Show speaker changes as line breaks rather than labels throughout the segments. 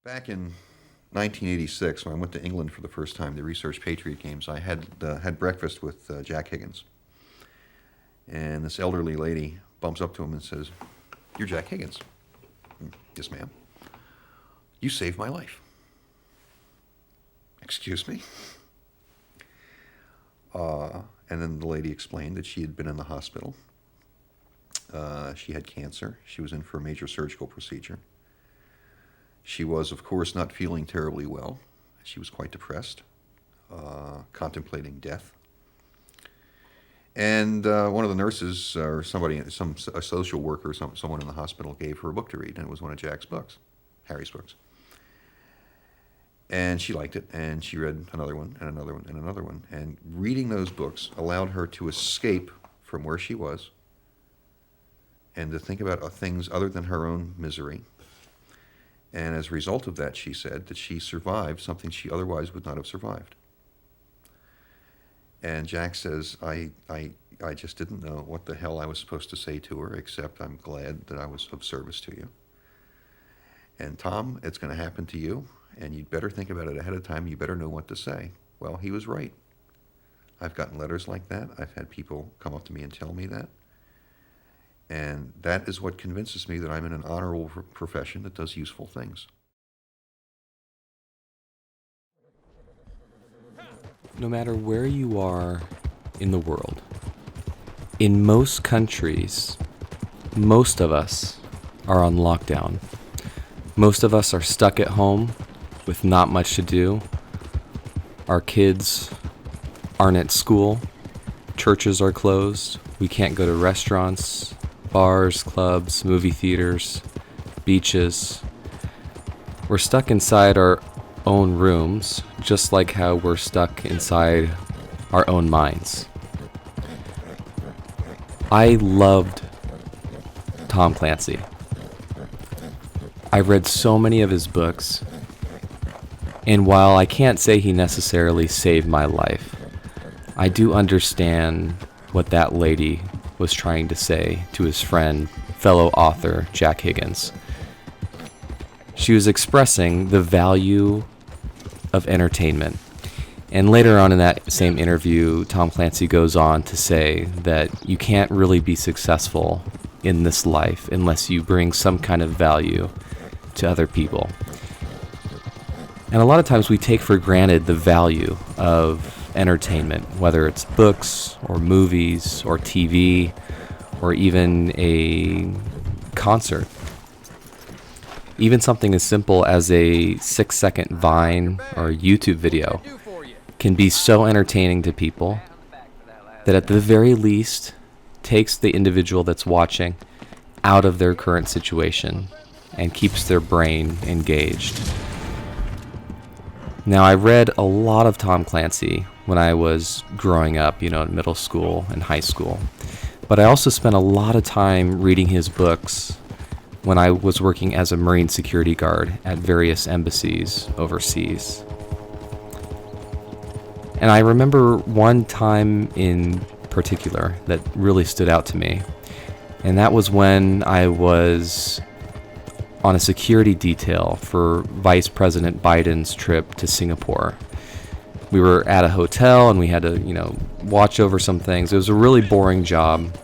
Back in 1986, when I went to England for the first time to research Patriot games, I had breakfast with Jack Higgins. And this elderly lady bumps up to him and says, "You're Jack Higgins." "Yes, ma'am." "You saved my life." "Excuse me?" And then the lady explained that she had been in the hospital. She had cancer. She was in for a major surgical procedure. She was, of course, not feeling terribly well. She was quite depressed, contemplating death. And one of the nurses, or somebody, a social worker, someone in the hospital, gave her a book to read, and it was one of Jack's books, Harry's books. And she liked it, and she read another one, and another one, and another one. And reading those books allowed her to escape from where she was and to think about things other than her own misery. And as a result of that, she said that she survived something she otherwise would not have survived. And Jack says, I just didn't know what the hell I was supposed to say to her, except I'm glad that I was of service to you. And Tom, it's going to happen to you, and you'd better think about it ahead of time. You better know what to say. Well, he was right. I've gotten letters like that. I've had people come up to me and tell me that. And that is what convinces me that I'm in an honorable profession that does useful things.
No matter where you are in the world, in most countries, most of us are on lockdown. Most of us are stuck at home with not much to do. Our kids aren't at school. Churches are closed. We can't go to restaurants, bars, clubs, movie theaters, beaches. We're stuck inside our own rooms, just like how we're stuck inside our own minds. I loved Tom Clancy. I read so many of his books, and while I can't say he necessarily saved my life, I do understand what that lady was trying to say to his friend, fellow author Jack Higgins. She was expressing the value of entertainment. And later on in that same interview, Tom Clancy goes on to say that you can't really be successful in this life unless you bring some kind of value to other people. And a lot of times we take for granted the value of entertainment, whether it's books or movies or TV or even a concert. Even something as simple as a 6-second Vine or YouTube video can be so entertaining to people that at the very least takes the individual that's watching out of their current situation and keeps their brain engaged. Now, I read a lot of Tom Clancy when I was growing up, in middle school and high school. But I also spent a lot of time reading his books when I was working as a Marine security guard at various embassies overseas. And I remember one time in particular that really stood out to me. And that was when I was on a security detail for Vice President Biden's trip to Singapore. We were at a hotel and we had to, watch over some things. It was a really boring job.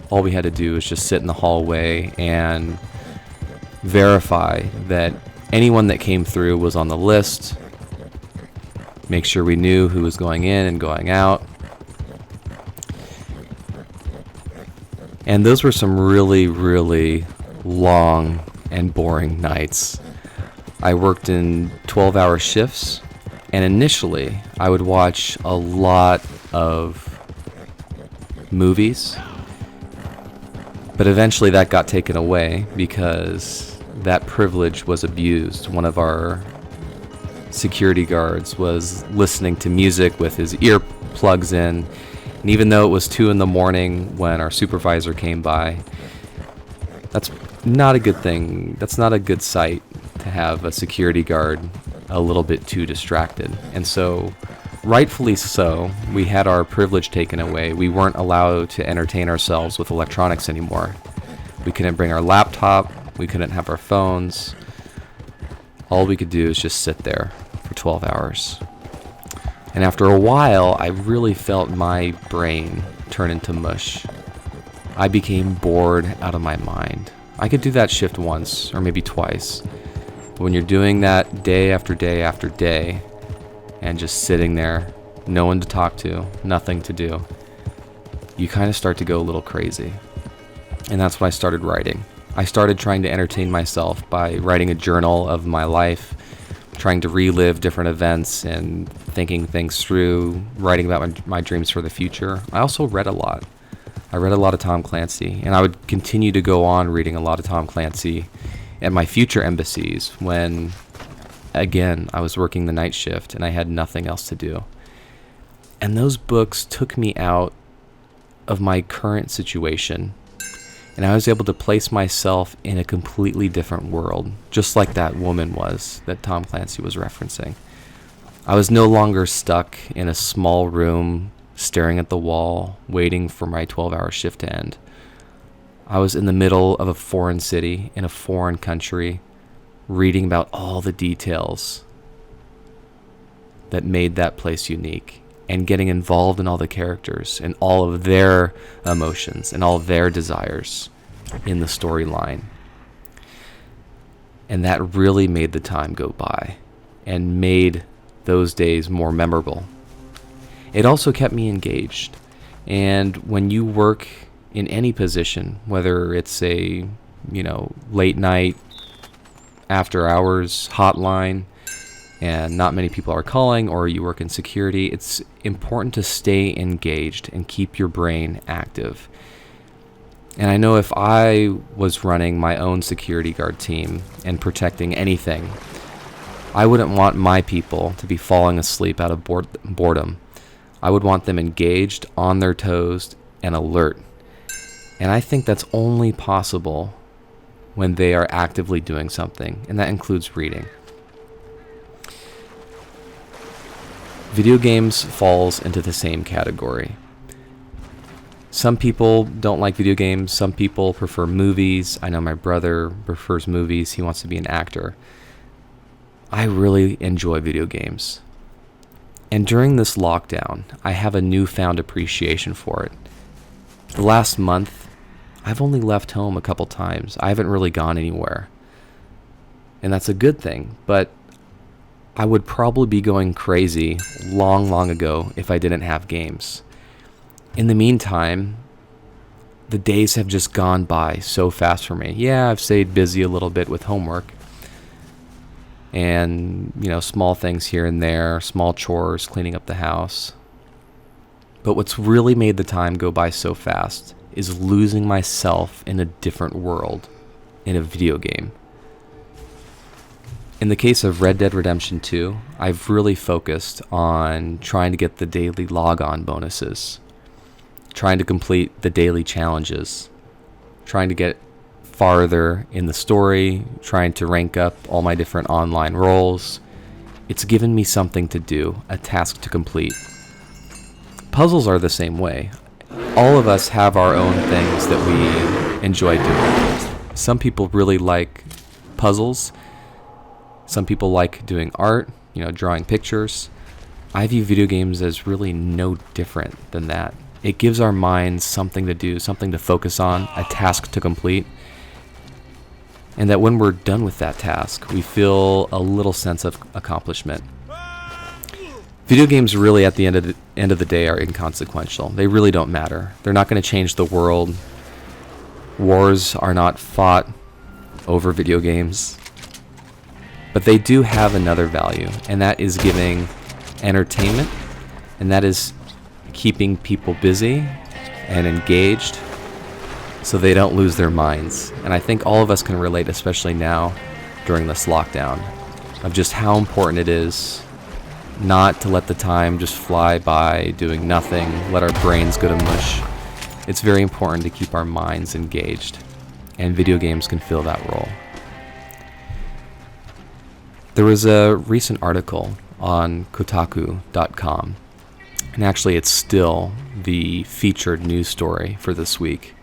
All we had to do was just sit in the hallway and verify that anyone that came through was on the list, make sure we knew who was going in and going out. And those were some really, really long and boring nights. I worked in 12-hour shifts, and initially I would watch a lot of movies, but eventually that got taken away because that privilege was abused. One of our security guards was listening to music with his earplugs in, and even though it was 2 a.m. when our supervisor came by, that's not a good thing. That's not a good sight to have a security guard a little bit too distracted. And so, rightfully so, we had our privilege taken away. We weren't allowed to entertain ourselves with electronics anymore. We couldn't bring our laptop. We couldn't have our phones. all we could do is just sit there for 12 hours. And after a while, I really felt my brain turn into mush. I became bored out of my mind. I could do that shift once or maybe twice. But when you're doing that day after day after day and just sitting there, no one to talk to, nothing to do, you kind of start to go a little crazy. And that's when I started writing. I started trying to entertain myself by writing a journal of my life, trying to relive different events and thinking things through, writing about my dreams for the future. I also read a lot. I read a lot of Tom Clancy, and I would continue to go on reading a lot of Tom Clancy at my future embassies when, again, I was working the night shift and I had nothing else to do. And those books took me out of my current situation, and I was able to place myself in a completely different world, just like that woman was that Tom Clancy was referencing. I was no longer stuck in a small room, staring at the wall, waiting for my 12-hour shift to end. I was in the middle of a foreign city, in a foreign country, reading about all the details that made that place unique, and getting involved in all the characters and all of their emotions and all of their desires in the storyline. And that really made the time go by and made those days more memorable. It also kept me engaged. And when you work in any position, whether it's a, late night, after hours hotline, and not many people are calling, or you work in security, it's important to stay engaged and keep your brain active. And I know if I was running my own security guard team and protecting anything, I wouldn't want my people to be falling asleep out of boredom. I would want them engaged, on their toes, and alert. And I think that's only possible when they are actively doing something, and that includes reading. Video games falls into the same category. Some people don't like video games. Some people prefer movies. I know my brother prefers movies. He wants to be an actor. I really enjoy video games. And during this lockdown, I have a newfound appreciation for it. The last month, I've only left home a couple times. I haven't really gone anywhere. And that's a good thing, but I would probably be going crazy long ago if I didn't have games. In the meantime, the days have just gone by so fast for me. Yeah, I've stayed busy a little bit with homework and, small things here and there, small chores, cleaning up the house. But what's really made the time go by so fast is losing myself in a different world, in a video game. In the case of Red Dead Redemption 2, I've really focused on trying to get the daily log-on bonuses, trying to complete the daily challenges, trying to get farther in the story, trying to rank up all my different online roles. It's given me something to do, a task to complete. Puzzles are the same way. All of us have our own things that we enjoy doing. Some people really like puzzles. Some people like doing art, drawing pictures. I view video games as really no different than that. It gives our minds something to do, something to focus on, a task to complete. And that when we're done with that task, we feel a little sense of accomplishment. Video games really, at the end of the day, are inconsequential. They really don't matter. They're not going to change the world. Wars are not fought over video games. But they do have another value, and that is giving entertainment, and that is keeping people busy and engaged so they don't lose their minds. And I think all of us can relate, especially now during this lockdown, of just how important it is not to let the time just fly by doing nothing, let our brains go to mush. It's very important to keep our minds engaged, and video games can fill that role. There was a recent article on Kotaku.com, and actually it's still the featured news story for this week.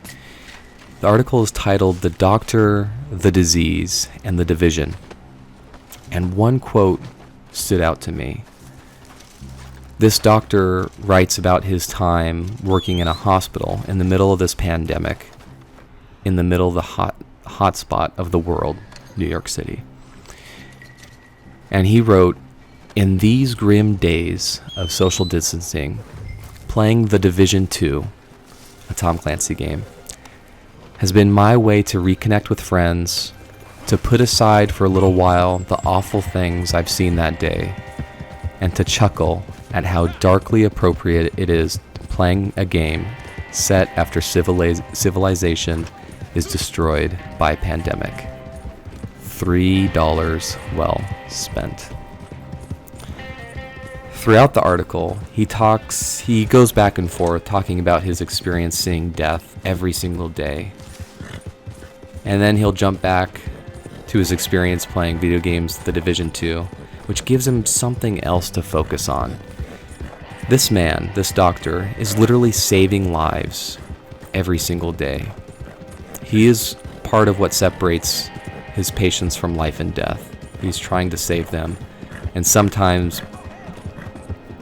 The article is titled "The Doctor, the Disease, and the Division: And one quote stood out to me. This doctor writes about his time working in a hospital in the middle of this pandemic, in the middle of the hot spot of the world, New York City. And he wrote, "In these grim days of social distancing, playing The Division 2, a Tom Clancy game, has been my way to reconnect with friends, to put aside for a little while the awful things I've seen that day, and to chuckle at how darkly appropriate it is playing a game set after civilization is destroyed by pandemic. $3 well spent." Throughout the article, he goes back and forth talking about his experience seeing death every single day. And then he'll jump back to his experience playing video games, The Division 2, which gives him something else to focus on. This man, this doctor, is literally saving lives every single day. He is part of what separates his patients from life and death. He's trying to save them, and sometimes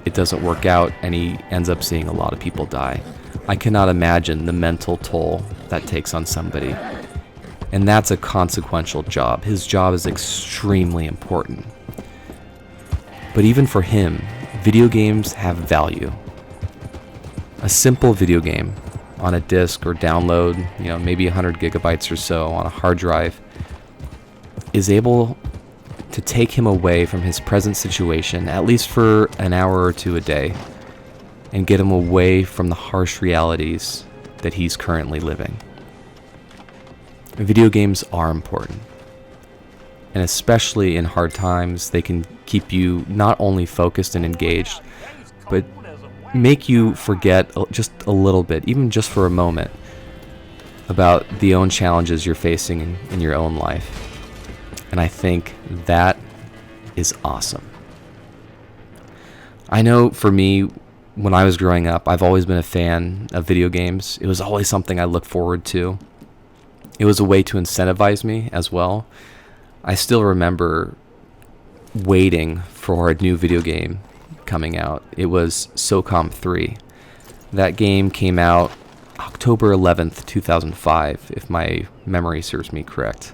it doesn't work out, and he ends up seeing a lot of people die. I cannot imagine the mental toll that takes on somebody. And that's a consequential job. His job is extremely important. But even for him, video games have value. A simple video game on a disc or download, maybe 100 gigabytes or so on a hard drive, is able to take him away from his present situation, at least for an hour or two a day, and get him away from the harsh realities that he's currently living. Video games are important. And especially in hard times, they can keep you not only focused and engaged, but make you forget just a little bit, even just for a moment, about the own challenges you're facing in your own life. And I think that is awesome. I know for me, when I was growing up, I've always been a fan of video games. It was always something I looked forward to. It was a way to incentivize me as well. I still remember waiting for a new video game coming out. It was SOCOM 3. That game came out October 11th, 2005, if my memory serves me correct.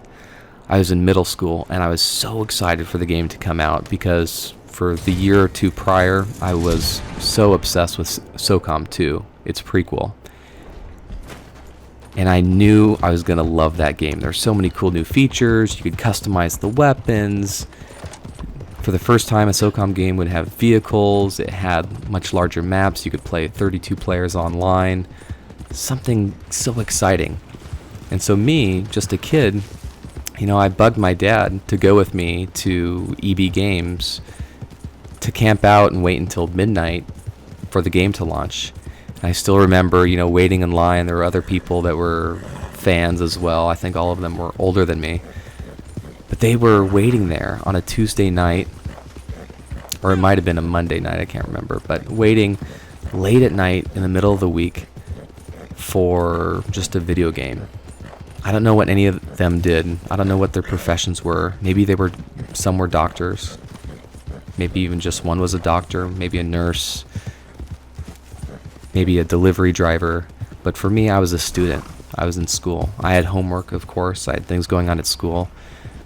I was in middle school, and I was so excited for the game to come out because for the year or two prior, I was so obsessed with SOCOM 2, its prequel. And I knew I was going to love that game. There's so many cool new features. You could customize the weapons. For the first time, a SOCOM game would have vehicles. It had much larger maps. You could play 32 players online. Something so exciting. And so me, just a kid, I bugged my dad to go with me to EB Games to camp out and wait until midnight for the game to launch. I still remember, waiting in line. There were other people that were fans as well. I think all of them were older than me. But they were waiting there on a Tuesday night, or it might have been a Monday night, I can't remember. But waiting late at night in the middle of the week for just a video game. I don't know what any of them did. I don't know what their professions were. Maybe some were doctors. Maybe even just one was a doctor, maybe a nurse, maybe a delivery driver. But for me, I was a student. I was in school. I had homework, of course. I had things going on at school.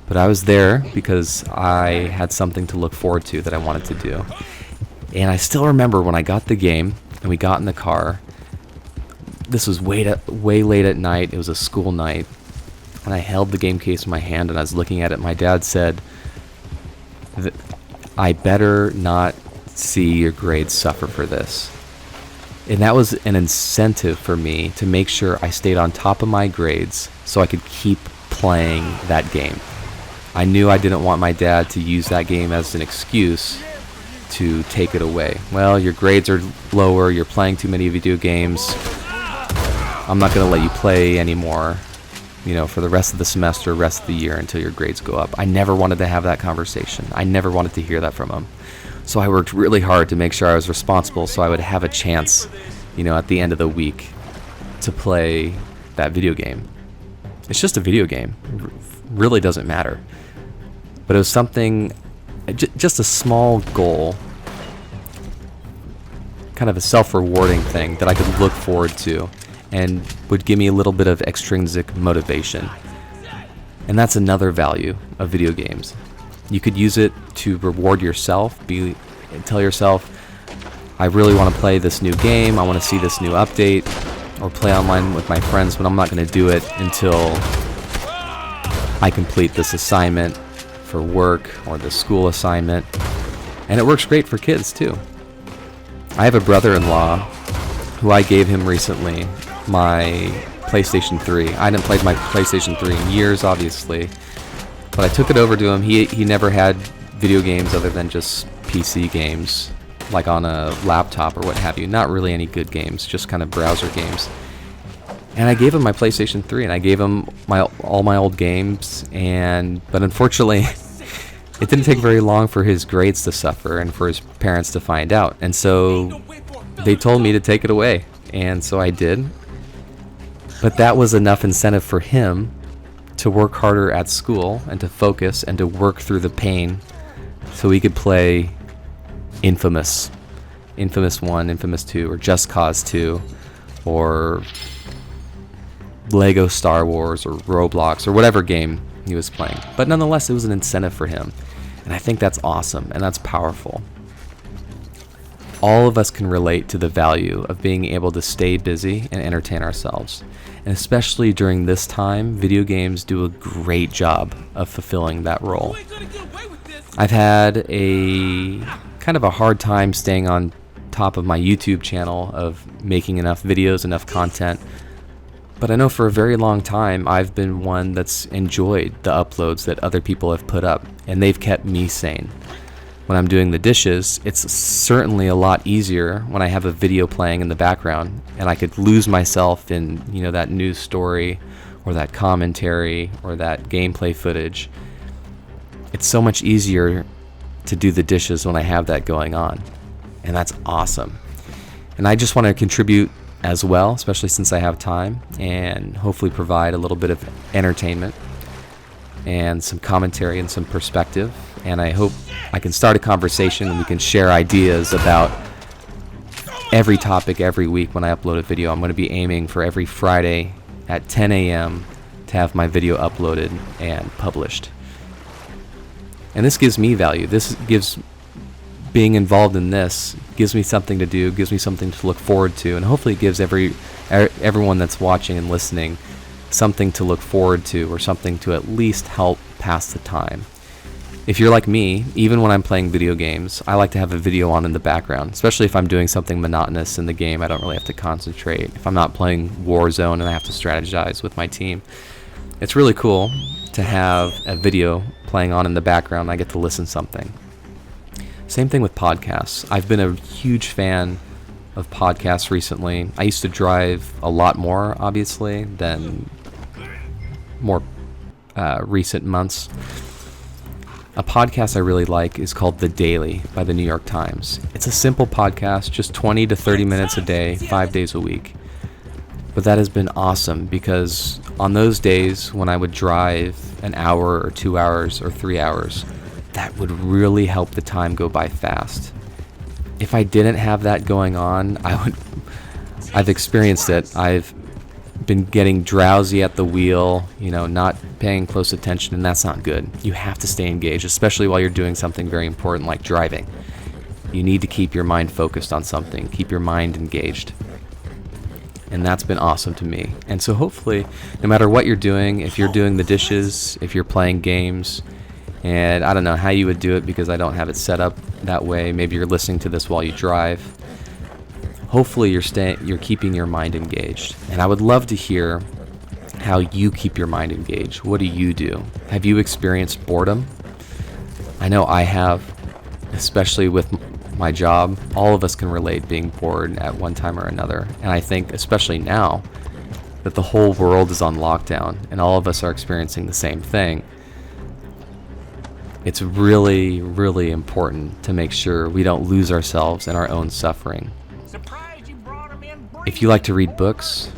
But I was there because I had something to look forward to that I wanted to do. And I still remember when I got the game and we got in the car. This was way late at night. It was a school night. And I held the game case in my hand and I was looking at it. My dad said, "I better not see your grades suffer for this." And that was an incentive for me to make sure I stayed on top of my grades so I could keep playing that game. I knew I didn't want my dad to use that game as an excuse to take it away. Well, your grades are lower, you're playing too many video games, I'm not going to let you play anymore, for the rest of the semester, rest of the year until your grades go up. I never wanted to have that conversation. I never wanted to hear that from him. So I worked really hard to make sure I was responsible so I would have a chance, at the end of the week to play that video game. It's just a video game. It really doesn't matter. But it was something, just a small goal, kind of a self-rewarding thing that I could look forward to and would give me a little bit of extrinsic motivation. And that's another value of video games. You could use it to reward yourself, tell yourself, I really want to play this new game, I want to see this new update, or play online with my friends, but I'm not going to do it until I complete this assignment for work or the school assignment. And it works great for kids too. I have a brother-in-law who I gave him recently my PlayStation 3. I hadn't played my PlayStation 3 in years, obviously, but I took it over to him. He never had video games other than just PC games, like on a laptop or what have you. Not really any good games, just kind of browser games. And I gave him my PlayStation 3, and I gave him all my old games, but unfortunately, it didn't take very long for his grades to suffer and for his parents to find out. And so they told me to take it away, and so I did. But that was enough incentive for him to work harder at school and to focus and to work through the pain so he could play Infamous 1, Infamous 2, or Just Cause 2, or Lego Star Wars, or Roblox, or whatever game he was playing. But nonetheless, it was an incentive for him. And I think that's awesome, and that's powerful. All of us can relate to the value of being able to stay busy and entertain ourselves. And especially during this time, video games do a great job of fulfilling that role. I've had a kind of a hard time staying on top of my YouTube channel of making enough videos, enough content. But I know for a very long time, I've been one that's enjoyed the uploads that other people have put up, and they've kept me sane. When I'm doing the dishes, it's certainly a lot easier when I have a video playing in the background, and I could lose myself in, that news story, or that commentary, or that gameplay footage. It's so much easier to do the dishes when I have that going on, and that's awesome. And I just want to contribute as well, especially since I have time, and hopefully provide a little bit of entertainment and some commentary and some perspective. And I hope I can start a conversation and we can share ideas about every topic every week when I upload a video. I'm going to be aiming for every Friday at 10 a.m. to have my video uploaded and published. And this gives me value. Being involved in this gives me something to do, gives me something to look forward to, and hopefully it gives everyone that's watching and listening something to look forward to, or something to at least help pass the time. If you're like me, even when I'm playing video games, I like to have a video on in the background, especially if I'm doing something monotonous in the game. I don't really have to concentrate. If I'm not playing Warzone and I have to strategize with my team, it's really cool to have a video playing on in the background. I get to listen to something. Same thing with podcasts. I've been a huge fan of podcasts recently. I used to drive a lot more, obviously, than more recent months. A podcast I really like is called The Daily by the New York Times. It's a simple podcast, just 20 to 30 minutes a day, 5 days a week. But that has been awesome, because on those days when I would drive an hour or 2 hours or 3 hours, that would really help the time go by fast. If I didn't have that going on, I've experienced it. I've been getting drowsy at the wheel, not paying close attention, and that's not good. You have to stay engaged, especially while you're doing something very important like driving. You need to keep your mind focused on something, keep your mind engaged. And that's been awesome to me. And so hopefully, no matter what you're doing, if you're doing the dishes, if you're playing games, and I don't know how you would do it because I don't have it set up that way. Maybe you're listening to this while you drive. Hopefully you're keeping your mind engaged. And I would love to hear how you keep your mind engaged. What do you do? Have you experienced boredom? I know I have, especially with my job. All of us can relate being bored at one time or another. And I think especially now that the whole world is on lockdown and all of us are experiencing the same thing, it's really, really important to make sure we don't lose ourselves in our own suffering. If you like to read books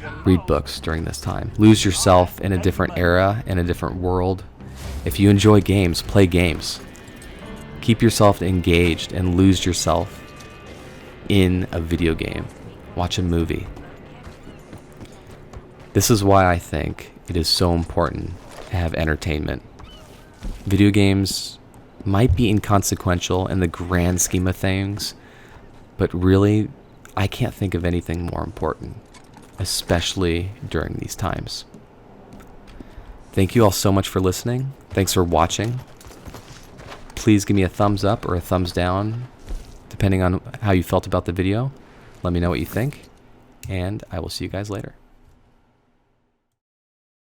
during this time. Lose yourself in a different era, in a different world. If you enjoy games, play games. Keep yourself engaged and lose yourself in a video game. Watch a movie. This is why I think it is so important to have entertainment. Video games might be inconsequential in the grand scheme of things, but really, I can't think of anything more important, especially during these times. Thank you all so much for listening. Thanks for watching. Please give me a thumbs up or a thumbs down, depending on how you felt about the video. Let me know what you think, and I will see you guys later.